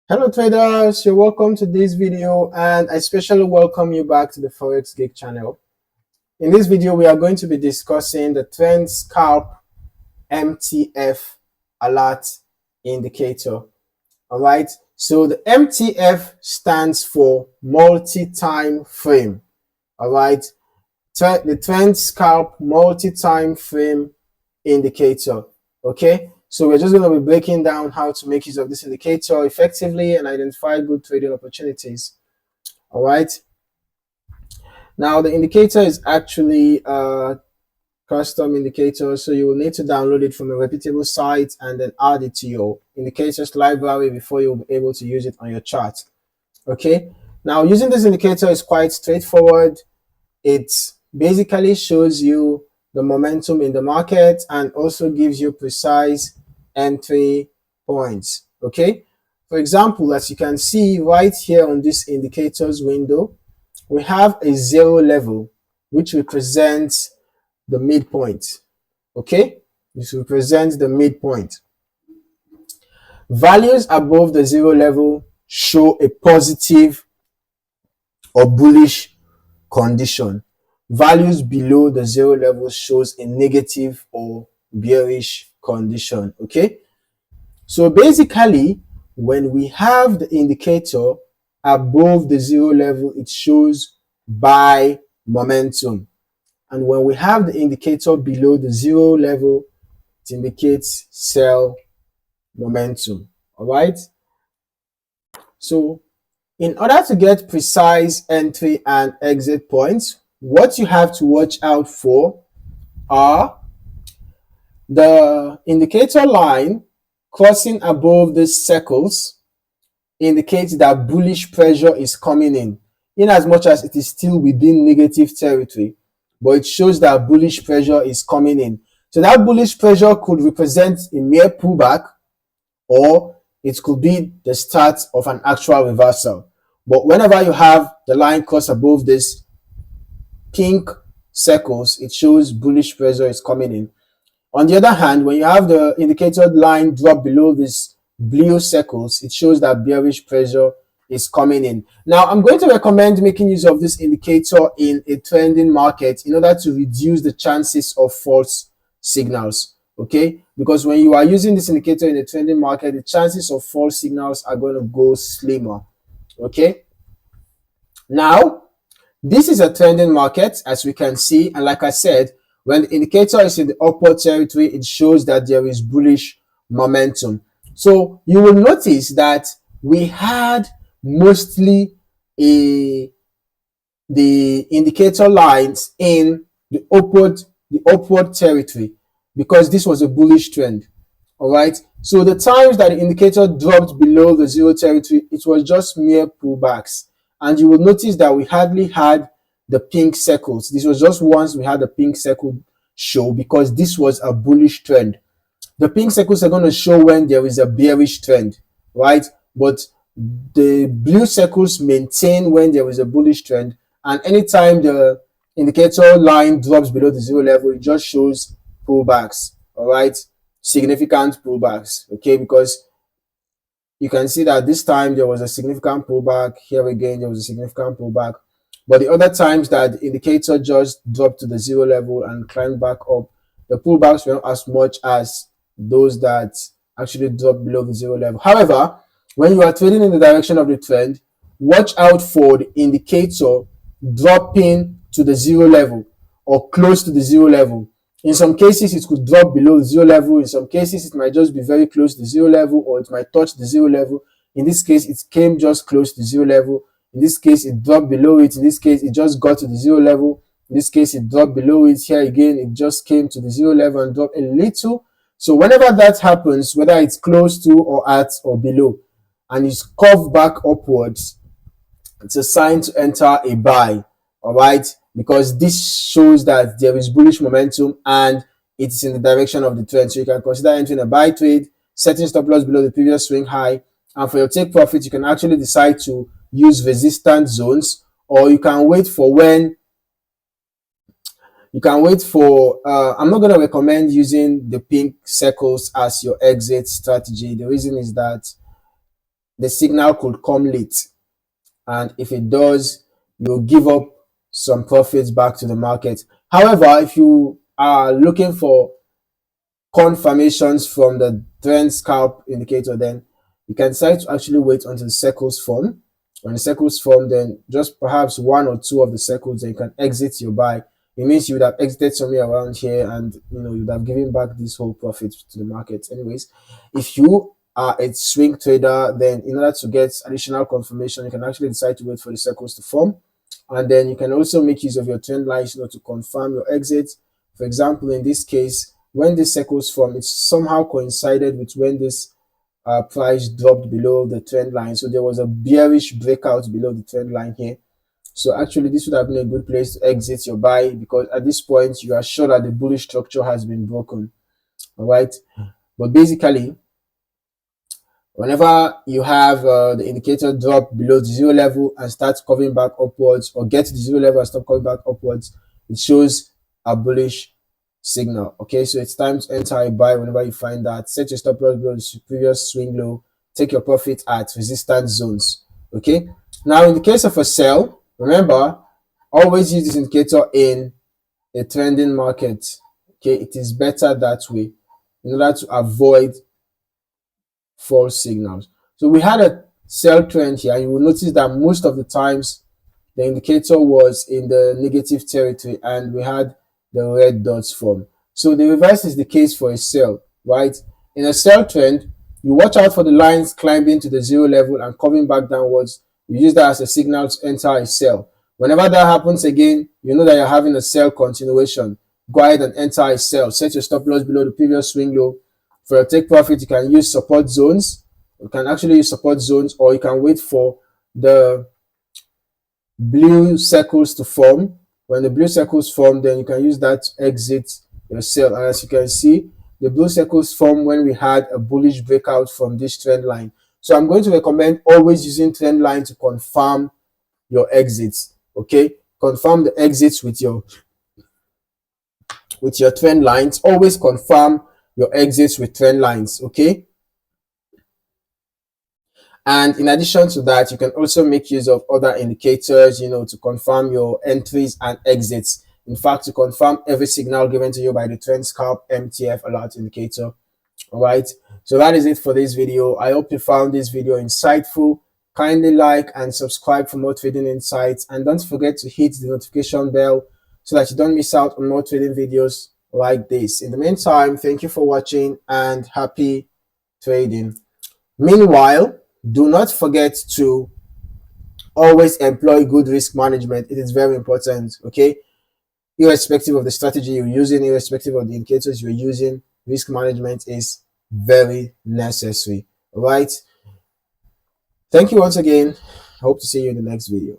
Hello traders, you're welcome to this video and I especially welcome you back to the Forex Geek channel. In this video, we are going to be discussing the trend Scalp MTF alert indicator. All right, so the MTF stands for multi-time frame. All right, the trend Scalp multi-time frame indicator. Okay, so we're just going to be breaking down how to make use of this indicator effectively and identify good trading opportunities. All right, now the indicator is actually a custom indicator, so you will need to download it from a reputable site and then add it to your indicators library before you'll be able to use it on your chart. Okay, now using this indicator is quite straightforward. It basically shows you the momentum in the market and also gives you precise entry points. Okay, for example, as you can see right here on this indicators window, we have a zero level which represents the midpoint. Okay, this represents the midpoint. Values above the zero level show a positive or bullish condition. Values below the zero level shows a negative or bearish condition. Okay, so basically when we have the indicator above the zero level, it shows buy momentum, and when we have the indicator below the zero level, it indicates sell momentum. All right, so in order to get precise entry and exit points, what you have to watch out for are the indicator line crossing above the circles indicates that bullish pressure is coming in as much as it is still within negative territory, but it shows that bullish pressure is coming in. So that bullish pressure could represent a mere pullback, or it could be the start of an actual reversal. But whenever you have the line cross above this pink circles, it shows bullish pressure is coming in. On the other hand, when you have the indicator line drop below this blue circles, it shows that bearish pressure is coming in. Now, I'm going to recommend making use of this indicator in a trending market in order to reduce the chances of false signals. Okay, because when you are using this indicator in a trending market, the chances of false signals are going to go slimmer. Okay, now this is a trending market, as we can see, and like I said, when the indicator is in the upward territory, it shows that there is bullish momentum. So you will notice that we had mostly the indicator lines in the upward territory because this was a bullish trend. All right, so the times that the indicator dropped below the zero territory, it was just mere pullbacks, and you will notice that we hardly had the pink circles. This was just once we had the pink circle show because this was a bullish trend. The pink circles are going to show when there is a bearish trend, right? But the blue circles maintain when there is a bullish trend, and anytime the indicator line drops below the zero level, it just shows pullbacks. All right, significant pullbacks. Okay, because you can see that this time there was a significant pullback. Here again, there was a significant pullback. But the other times that the indicator just dropped to the zero level and climbed back up, the pullbacks were not as much as those that actually dropped below the zero level. However, when you are trading in the direction of the trend, watch out for the indicator dropping to the zero level or close to the zero level. In some cases, it could drop below the zero level. In some cases, it might just be very close to the zero level, or it might touch the zero level. In this case, it came just close to the zero level. In this case, it dropped below it. In this case, it just got to the zero level. In this case, it dropped below it. Here again, it just came to the zero level and dropped a little. So whenever that happens, whether it's close to or at or below, and it's curved back upwards, it's a sign to enter a buy. All right, because this shows that there is bullish momentum and it's in the direction of the trend. So you can consider entering a buy trade, setting stop loss below the previous swing high, and for your take profit, you can actually decide to use resistance zones, or you can wait for when you can wait for I'm not going to recommend using the pink circles as your exit strategy. The reason is that the signal could come late, and if it does, you'll give up some profits back to the market. However, if you are looking for confirmations from the trend scalp indicator, then you can decide to actually wait until the circles form. When the circles form, then just perhaps one or two of the circles, then you can exit your buy. It means you would have exited somewhere around here, and you would have given back this whole profit to the market. Anyways, if you are a swing trader, then in order to get additional confirmation, you can actually decide to wait for the circles to form, and then you can also make use of your trend lines, to confirm your exit. For example, in this case, when this circles form, it somehow coincided with when this price dropped below the trend line. So there was a bearish breakout below the trend line here. So actually, this would have been a good place to exit your buy, because at this point, you are sure that the bullish structure has been broken. All right. But basically, whenever you have the indicator drop below the zero level and start coming back upwards, or get to the zero level and stop coming back upwards, it shows a bullish signal. Okay, so it's time to enter a buy. Whenever you find that, set your stop loss below the previous swing low, take your profit at resistance zones. Okay, now in the case of a sell, remember, always use this indicator in a trending market. Okay, it is better that way in order to avoid false signals. So we had a sell trend here. You will notice that most of the times the indicator was in the negative territory and we had the red dots form. So the reverse is the case for a sell, right? In a sell trend, you watch out for the lines climbing to the zero level and coming back downwards. You use that as a signal to enter a sell. Whenever that happens again, you know that you're having a sell continuation. Go ahead and enter a sell. Set your stop loss below the previous swing low. For your take profit, you can use support zones. You can actually use support zones, or you can wait for the blue circles to form. When the blue circles form, then you can use that to exit your sell. And as you can see, the blue circles form when we had a bullish breakout from this trend line. So I'm going to recommend always using trend line to confirm your exits. Okay, confirm the exits with your trend lines. Always confirm your exits with trend lines. Okay, and in addition to that, you can also make use of other indicators, to confirm your entries and exits. In fact, to confirm every signal given to you by the trend Scalp MTF alert indicator. All right, so that is it for this video. I hope you found this video insightful. Kindly like and subscribe for more trading insights, and don't forget to hit the notification bell so that you don't miss out on more trading videos like this. In the meantime, thank you for watching and happy trading. Meanwhile, do not forget to always employ good risk management. It is very important. Okay, irrespective of the strategy you're using, irrespective of the indicators you're using, risk management is very necessary. All right, thank you once again. I hope to see you in the next video.